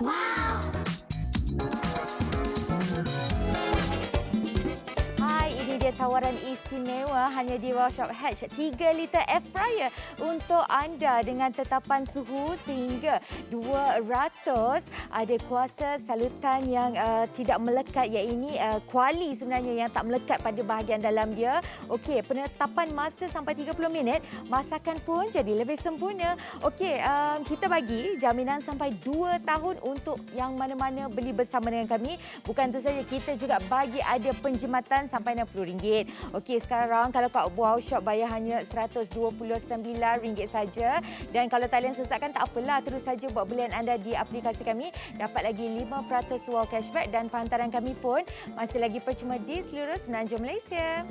Hai, ini dia tawaran istimewa hanya di Workshop Hatch 3 liter air fryer untuk anda dengan tetapan suhu sehingga 200. Ada kuasa salutan yang tidak melekat, iaitu kuali sebenarnya yang tak melekat pada bahagian dalam dia. Okey, penetapan masa sampai 30 minit, masakan pun jadi lebih sempurna. Okey, kita bagi jaminan sampai 2 tahun untuk yang mana-mana beli bersama dengan kami. Bukan itu saja, kita juga bagi ada penjimatan sampai RM60. Okey, sekarang kalau kat Workshop bayar hanya RM129 saja. Dan kalau talian sesatkan tak apalah, terus saja buat belian anda di aplikasi kami. Dapat lagi 5% wow cashback dan penghantaran kami pun masih lagi percuma di seluruh Semenanjung Malaysia.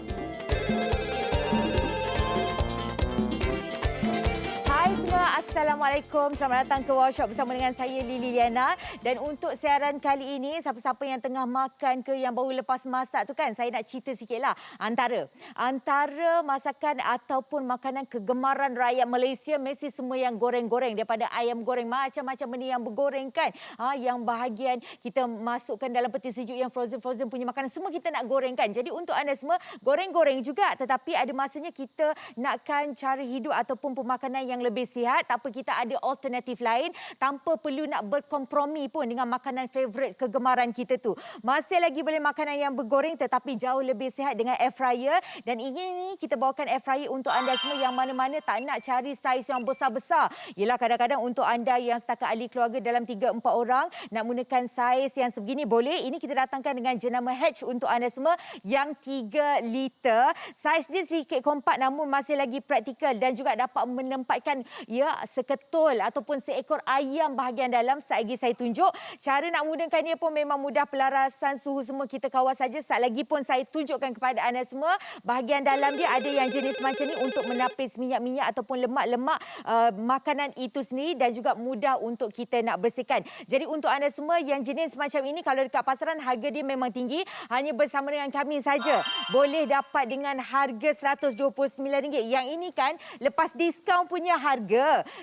Hai semua, Assalamualaikum. Selamat datang ke Workshop bersama dengan saya Lily Liana. Dan untuk siaran kali ini, siapa-siapa yang tengah makan ke yang baru lepas masak tu kan, saya nak cerita sikitlah. Antara masakan ataupun makanan kegemaran rakyat Malaysia, mesti semua yang goreng-goreng. Daripada ayam goreng, macam-macam benda yang bergoreng kan. Yang bahagian kita masukkan dalam peti sejuk yang frozen-frozen punya makanan, semua kita nak goreng kan. Jadi untuk anda semua, goreng-goreng juga. Tetapi ada masanya kita nakkan cara hidup ataupun pemakanan yang lebih sihat. Tak apa, kita ada alternatif lain tanpa perlu nak berkompromi pun dengan makanan favourite kegemaran kita tu. Masih lagi boleh makanan yang bergoreng tetapi jauh lebih sihat dengan air fryer. Dan ini kita bawakan air fryer untuk anda semua yang mana-mana tak nak cari saiz yang besar-besar. Yelah, kadang-kadang untuk anda yang setakat ahli keluarga dalam 3-4 orang nak gunakan saiz yang sebegini boleh. Ini kita datangkan dengan jenama Hatch untuk anda semua yang 3 liter. Saiz dia sedikit kompak namun masih lagi praktikal dan juga dapat menempatkan seketul ataupun seekor ayam bahagian dalam. Sekali lagi saya tunjuk cara nak mudahkannya pun memang mudah. Pelarasan suhu semua kita kawal saja. Sekali lagi pun saya tunjukkan kepada anda semua, bahagian dalam dia ada yang jenis macam ni untuk menapis minyak-minyak ataupun lemak-lemak makanan itu sendiri dan juga mudah untuk kita nak bersihkan. Jadi untuk anda semua yang jenis macam ini, kalau dekat pasaran harga dia memang tinggi, hanya bersama dengan kami saja boleh dapat dengan harga RM129. Yang ini kan lepas diskaun punya harga.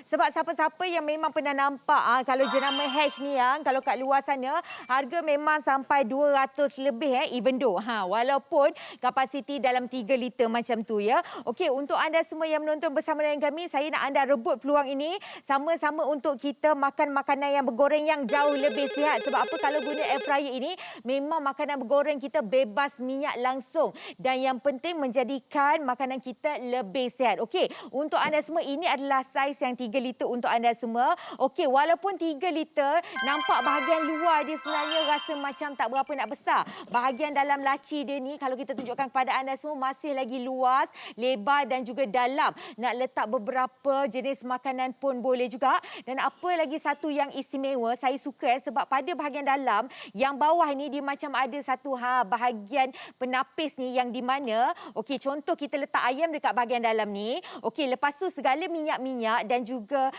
Sebab siapa-siapa yang memang pernah nampak kalau jenama Hatch ni kalau kat luar sana harga memang sampai 200 lebih even though walaupun kapasiti dalam 3 liter macam tu ya. Okey, untuk anda semua yang menonton bersama dengan kami, saya nak anda rebut peluang ini sama-sama untuk kita makan makanan yang bergoreng yang jauh lebih sihat. Sebab apa, kalau guna air fryer ini memang makanan bergoreng kita bebas minyak langsung dan yang penting menjadikan makanan kita lebih sihat. Okey, untuk anda semua ini adalah saiz yang 3 liter untuk anda semua. Okey, walaupun 3 liter, nampak bahagian luar dia sebenarnya rasa macam tak berapa nak besar. Bahagian dalam laci dia ni kalau kita tunjukkan kepada anda semua masih lagi luas, lebar dan juga dalam. Nak letak beberapa jenis makanan pun boleh juga. Dan apa lagi satu yang istimewa saya suka sebab pada bahagian dalam yang bawah ni dia macam ada satu bahagian penapis ni yang di mana okey, contoh kita letak ayam dekat bahagian dalam ni. Okey, lepas tu segala minyak-minyak dan juga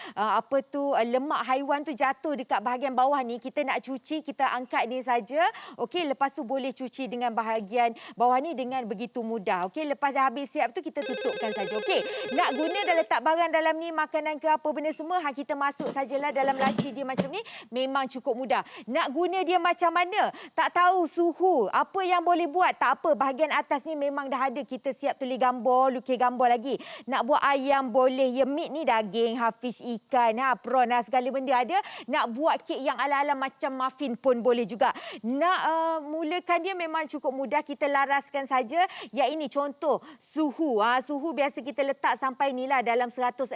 lemak haiwan tu jatuh dekat bahagian bawah ni. Kita nak cuci, kita angkat ni saja. Okey, lepas tu boleh cuci dengan bahagian bawah ni dengan begitu mudah. Okey, lepas dah habis siap tu kita tutupkan saja. Okey, nak guna dan letak barang dalam ni, makanan ke apa benda semua, kita masuk sajalah dalam laci dia macam ni. Memang cukup mudah. Nak guna dia macam mana? Tak tahu suhu, apa yang boleh buat? Tak apa, bahagian atas ni memang dah ada. Kita siap tulis gambar, lukis gambar lagi. Nak buat ayam boleh, meat ni daging, fish ikan, prawn, segala benda ada. Nak buat kek yang ala-ala macam muffin pun boleh juga. Nak mulakan dia memang cukup mudah. Kita laraskan saja. Ya, ini contoh suhu. Suhu biasa kita letak sampai ni lah dalam 160.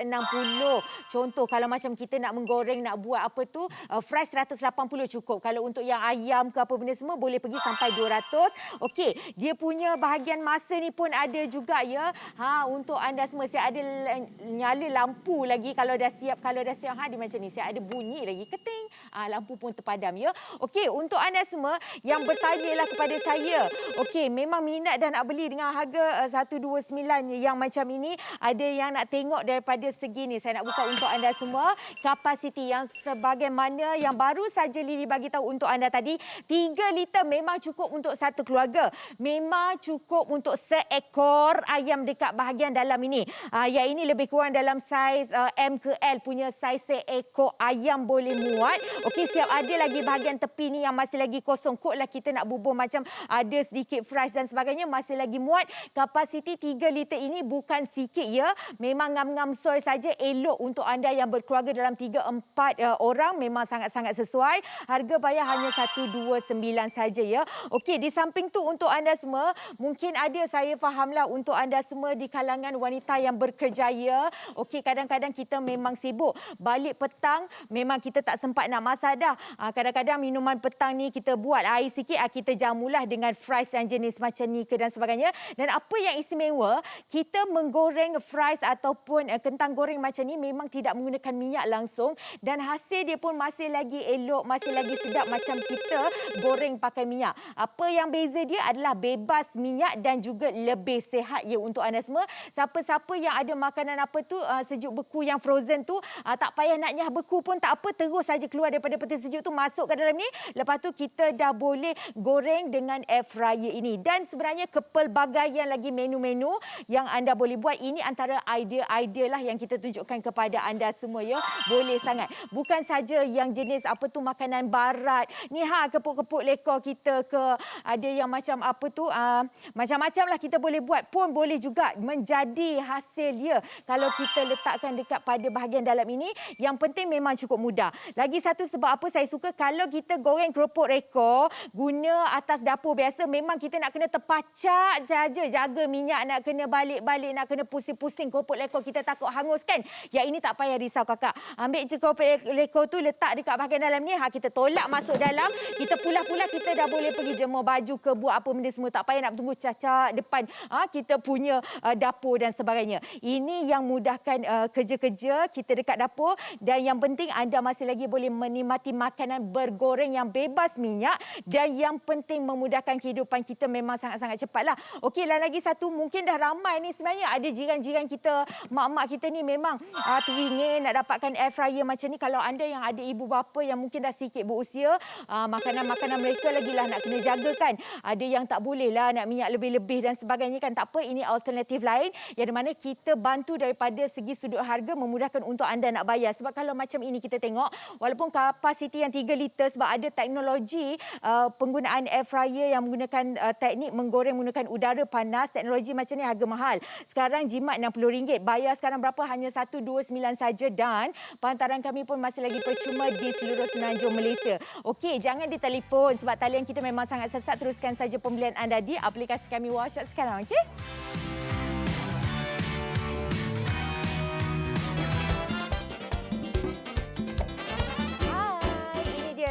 Contoh kalau macam kita nak menggoreng, nak buat fry 180 cukup. Kalau untuk yang ayam ke apa benda semua boleh pergi sampai 200. Okey, dia punya bahagian masa ni pun ada juga ya. Untuk anda semua saya ada nyala lampu lagi kalau dah siap. Kalau dah siap dia macam ni. Saya ada bunyi lagi keting. Lampu pun terpadam ya. Okey, untuk anda semua yang bertanyalah kepada saya. Okey, memang minat dah nak beli dengan harga 129 yang macam ini. Ada yang nak tengok daripada segi ni. Saya nak buka untuk anda semua kapasiti yang sebagaimana yang baru saja Lily bagi tahu untuk anda tadi. 3 liter memang cukup untuk satu keluarga. Memang cukup untuk seekor ayam dekat bahagian dalam ini. Yang ini lebih kurang dalam saiz saiz M ke L punya saiz seekor ayam boleh muat. Okey, siap ada lagi bahagian tepi ni yang masih lagi kosong. Kotlah kita nak bubuh macam ada sedikit fries dan sebagainya, masih lagi muat. Kapasiti 3 liter ini bukan sikit ya. Memang ngam-ngam soy saja, elok untuk anda yang berkeluarga dalam 3-4 orang, memang sangat-sangat sesuai. Harga bayar hanya 129 saja ya. Okey, di samping tu untuk anda semua, mungkin ada, saya fahamlah untuk anda semua di kalangan wanita yang berkerjaya. Okey, kadang-kadang kita memang sibuk. Balik petang memang kita tak sempat nak masak dah. Kadang-kadang minuman petang ni kita buat air sikit, kita jamulah dengan fries yang jenis macam ni ke dan sebagainya. Dan apa yang istimewa, kita menggoreng fries ataupun kentang goreng macam ni memang tidak menggunakan minyak langsung dan hasil dia pun masih lagi elok, masih lagi sedap macam kita goreng pakai minyak. Apa yang beza dia adalah bebas minyak dan juga lebih sihat ya untuk anda semua. Siapa-siapa yang ada makanan apa tu sejuk beku yang frozen tu, tak payah nak nyah beku pun tak apa, terus saja keluar daripada peti sejuk tu, masuk ke dalam ni. Lepas tu kita dah boleh goreng dengan air fryer ini. Dan sebenarnya kepelbagaian lagi menu-menu yang anda boleh buat. Ini antara idea-idea lah yang kita tunjukkan kepada anda semua ya. Boleh sangat. Bukan saja yang jenis apa tu makanan barat. Ni kepuk-kepuk lekor kita ke, ada yang macam apa tu, macam-macam lah kita boleh buat. Pun boleh juga menjadi hasil ya kalau kita letakkan dekat pada bahagian dalam ini. Yang penting memang cukup mudah. Lagi satu sebab apa saya suka, kalau kita goreng keropok rekor guna atas dapur biasa, memang kita nak kena terpacak saja, jaga minyak, nak kena balik-balik, nak kena pusing-pusing keropok lekor, kita takut hangus kan. Yang ini tak payah risau kakak. Ambil je keropok lekor tu, letak dekat bahagian dalam ni, kita tolak masuk dalam, kita pulah-pulah, kita dah boleh pergi jemur baju ke, buat apa benda semua. Tak payah nak tunggu cacak depan kita punya dapur dan sebagainya. Ini yang mudahkan kerja-kerja kita dekat dapur. Dan yang penting anda masih lagi boleh menikmati makanan bergoreng yang bebas minyak. Dan yang penting memudahkan kehidupan kita memang sangat-sangat cepatlah. Okey, dan lagi satu, mungkin dah ramai ni sebenarnya ada jiran-jiran kita, mak-mak kita ni memang teringin nak dapatkan air fryer macam ni. Kalau anda yang ada ibu bapa yang mungkin dah sikit berusia, makanan-makanan mereka lagilah nak kena jagakan. Ada yang tak boleh lah nak minyak lebih-lebih dan sebagainya kan. Tak apa, ini alternatif lain yang di mana kita bantu daripada segi sudut harga, memudahkan untuk anda nak bayar. Sebab kalau macam ini kita tengok, walaupun kapasiti yang 3 liter, sebab ada teknologi penggunaan air fryer yang menggunakan teknik menggoreng menggunakan udara panas, teknologi macam ni harga mahal. Sekarang jimat RM60. Bayar sekarang berapa? Hanya 129 saja dan penghantaran kami pun masih lagi percuma di seluruh Semenanjung Malaysia. Okey, jangan ditelefon sebab talian kita memang sangat sesat. Teruskan saja pembelian anda di aplikasi kami WhatsApp sekarang, okey?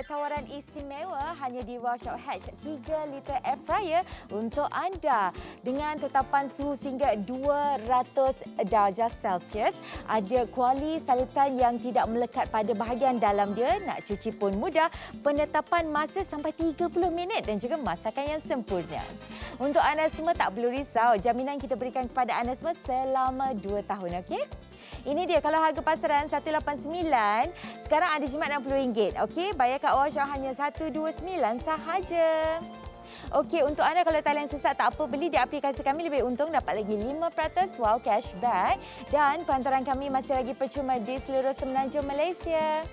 Tawaran istimewa hanya di Workshop Hatch 3 liter air fryer untuk anda dengan tetapan suhu sehingga 200 darjah Celsius. Ada kuali salutan yang tidak melekat pada bahagian dalam dia, nak cuci pun mudah, penetapan masa sampai 30 minit dan juga masakan yang sempurna. Untuk anda semua tak perlu risau, jaminan kita berikan kepada anda semua selama 2 tahun, okey? Ini dia, kalau harga pasaran 189, sekarang ada jimat RM60. Okey, bayar kat Workshop hanya 129 sahaja. Okey, untuk anda kalau talian sesat tak apa, beli di aplikasi kami lebih untung, dapat lagi 5% wow cashback dan penghantaran kami masih lagi percuma di seluruh Semenanjung Malaysia.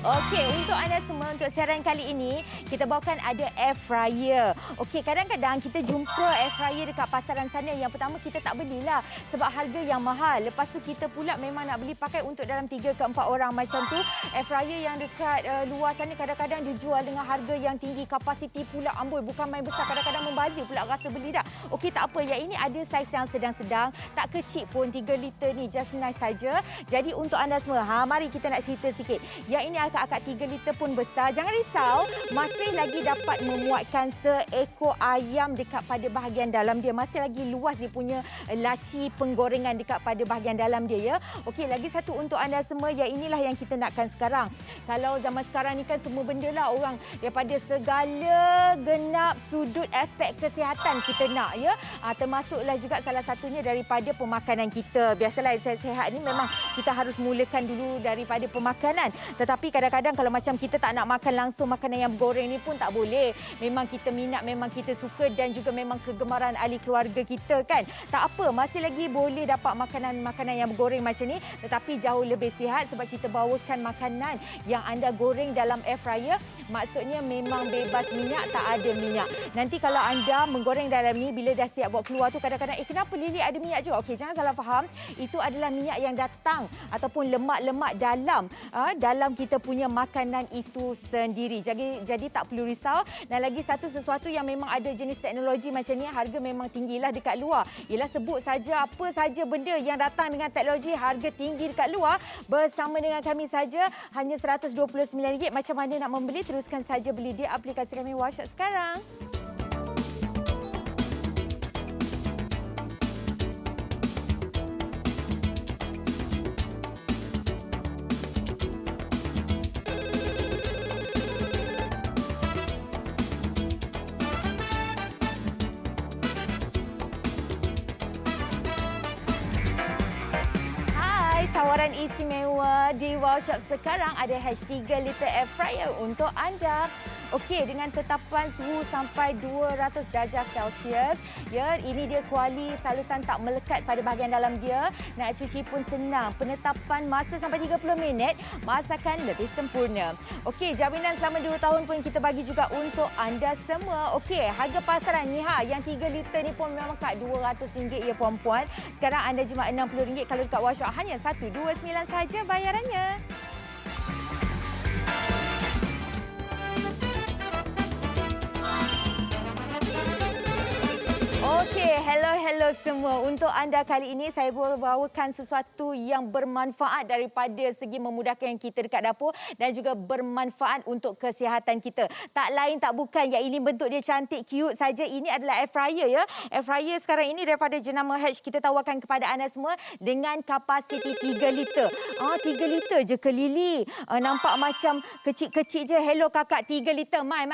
Okey, untuk anda semua, untuk siaran kali ini, kita bawakan ada air fryer. Okey, kadang-kadang kita jumpa air fryer dekat pasaran sana. Yang pertama, kita tak belilah sebab harga yang mahal. Lepas tu kita pula memang nak beli pakai untuk dalam 3 ke 4 orang macam tu. Air fryer yang dekat luar sana kadang-kadang dijual dengan harga yang tinggi. Kapasiti pula amboi, bukan main besar. Kadang-kadang membazir pula rasa beli dah. Okey, tak apa. Yang ini ada saiz yang sedang-sedang. Tak kecil pun, 3 liter ni. Just nice saja. Jadi untuk anda semua, mari kita nak cerita sikit. Yang ini akak 3 liter pun besar. Jangan risau, masih lagi dapat memuatkan seekor ayam dekat pada bahagian dalam dia. Masih lagi luas dia punya laci penggorengan dekat pada bahagian dalam dia ya. Okey, lagi satu untuk anda semua, yang inilah yang kita nakkan sekarang. Kalau zaman sekarang ni kan semua benda lah orang daripada segala genap sudut aspek kesihatan kita nak ya. Termasuklah juga salah satunya daripada pemakanan kita. Biasalah sihat-sihat ni memang kita harus mulakan dulu daripada pemakanan. Tetapi kadang-kadang kalau macam kita tak nak makan langsung makanan yang goreng ni pun tak boleh. Memang kita minat memang kita suka dan juga memang kegemaran ahli keluarga kita kan. Tak apa, masih lagi boleh dapat makanan-makanan yang bergoreng macam ni, tetapi jauh lebih sihat sebab kita bawakan makanan yang anda goreng dalam air fryer. Maksudnya memang bebas minyak, tak ada minyak. Nanti kalau anda menggoreng dalam ni, bila dah siap buat keluar tu, kadang-kadang kenapa Lily ada minyak juga? Okey, jangan salah faham. Itu adalah minyak yang datang ataupun lemak-lemak dalam kita punya makanan itu sendiri. Jadi tak perlu risau. Dan lagi satu sesuatu yang memang ada jenis teknologi macam ni, harga memang tinggilah dekat luar. Ialah sebut saja apa saja benda yang datang dengan teknologi harga tinggi dekat luar. Bersama dengan kami saja hanya RM129. Macam mana nak membeli? Teruskan saja beli di aplikasi kami WhatsApp sekarang. Tawaran istimewa di WowShop sekarang ada #3 liter air fryer untuk anda. Okey, dengan tetapan suhu sampai 200 darjah Celsius. Ya, ini dia kuali salusan tak melekat pada bahagian dalam dia. Nak cuci pun senang. Penetapan masa sampai 30 minit, masakan lebih sempurna. Okey, jaminan selama 2 tahun pun kita bagi juga untuk anda semua. Okey, harga pasaran ni yang 3 liter ni pun memang kat RM200 ya puan-puan. Sekarang anda cuma RM60 kalau dekat WhatsApp hanya 129 saja bayarannya. Okey, hello semua. Untuk anda kali ini saya bawakan sesuatu yang bermanfaat daripada segi memudahkan kita dekat dapur dan juga bermanfaat untuk kesihatan kita. Tak lain tak bukan yang ini bentuk dia cantik, cute saja. Ini adalah air fryer ya. Air fryer sekarang ini daripada jenama Hatch kita tawarkan kepada anda semua dengan kapasiti 3 liter. 3 liter je ke Lily? Nampak macam kecil-kecil je. Hello kakak, 3 liter. Mai.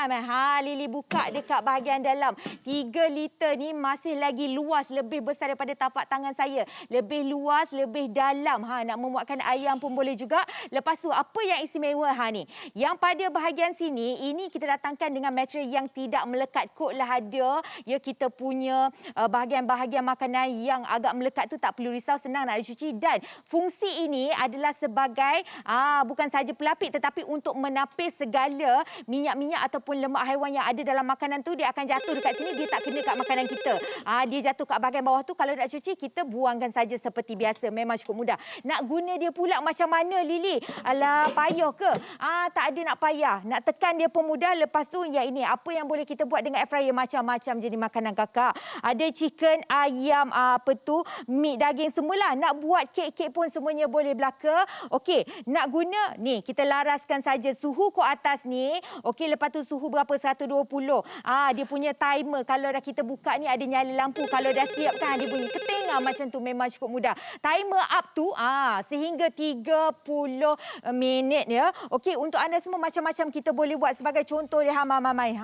Lily buka dekat bahagian dalam. 3 liter ni masih lagi luas, lebih besar daripada tapak tangan saya. Lebih luas, lebih dalam. Nak memuatkan ayam pun boleh juga. Lepas tu, apa yang istimewa ni? Yang pada bahagian sini, ini kita datangkan dengan material yang tidak melekat. Kod lah ada. Ya, kita punya bahagian-bahagian makanan yang agak melekat tu tak perlu risau, senang nak dicuci. Dan fungsi ini adalah sebagai, bukan sahaja pelapik tetapi untuk menapis segala minyak-minyak ataupun lemak haiwan yang ada dalam makanan tu, dia akan jatuh dekat sini, dia tak kena kat makanan kita. Dia jatuh kat bahagian bawah tu, kalau nak cuci kita buangkan saja seperti biasa. Memang cukup mudah. Nak guna dia pula macam mana Lily? Alah, payah ke? Tak ada nak payah. Nak tekan dia pun mudah. Lepas tu yang ini, apa yang boleh kita buat dengan air fryer? Macam-macam jenis makanan kakak. Ada chicken, ayam, meat, daging semualah. Nak buat kek-kek pun semuanya boleh belaka. Okey, nak guna ni, kita laraskan saja suhu kod atas ni. Okey, lepas tu suhu berapa? 120. Dia punya timer. Kalau dah kita buka ni ada nyala lampu. Kalau dah siap kan dia bunyi keting macam tu, memang cukup mudah. Timer up tu sehingga 30 minit ya. Okey, untuk anda semua macam-macam kita boleh buat. Sebagai contoh dia Mamai.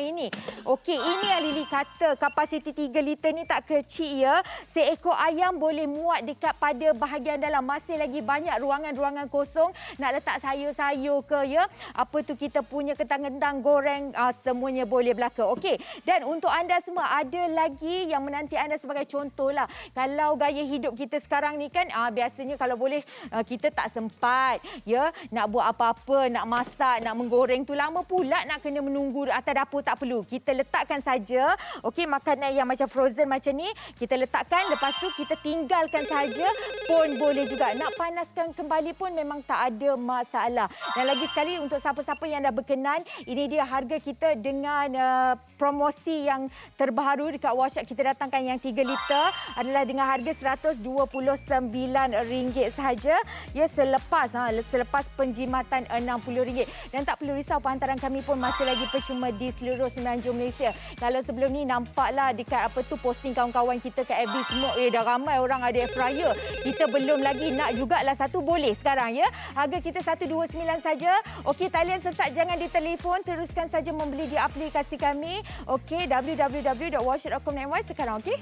Ini. Okey, ini yang Lily kata kapasiti 3 liter ni tak kecil ya. Seekor ayam boleh muat dekat pada bahagian dalam. Masih lagi banyak ruangan-ruangan kosong nak letak sayur-sayur ke ya. Apa tu kita punya kentang-kentang goreng, semuanya boleh belaka. Okey, dan untuk anda semua ada lagi yang menanti anda sebagai contoh lah. Kalau gaya hidup kita sekarang ni kan, biasanya kalau boleh kita tak sempat ya nak buat apa-apa, nak masak, nak menggoreng tu lama pula nak kena menunggu atas dapur. Tak perlu. Kita letakkan saja. Okey, makanan yang macam frozen macam ni kita letakkan, lepas tu kita tinggalkan saja pun boleh juga. Nak panaskan kembali pun memang tak ada masalah. Dan lagi sekali untuk siapa-siapa yang dah berkenan, ini dia harga kita dengan promosi yang terbaru dekat WhatsApp kita datangkan yang 3 liter adalah dengan harga RM129 sahaja ya, selepas penjimatan RM60. Dan tak perlu risau, penghantaran kami pun masih lagi percuma di seluruh semenanjung Malaysia. Kalau sebelum ni nampaklah dekat posting kawan-kawan kita kat FB semua, dah ramai orang ada air fryer. Kita belum lagi nak jugalah satu, boleh sekarang ya. Harga kita 129 saja. Okey, talian sesat jangan ditelefon, teruskan saja membeli di aplikasi kami. Okey, www.washit.com.my sekarang, okey?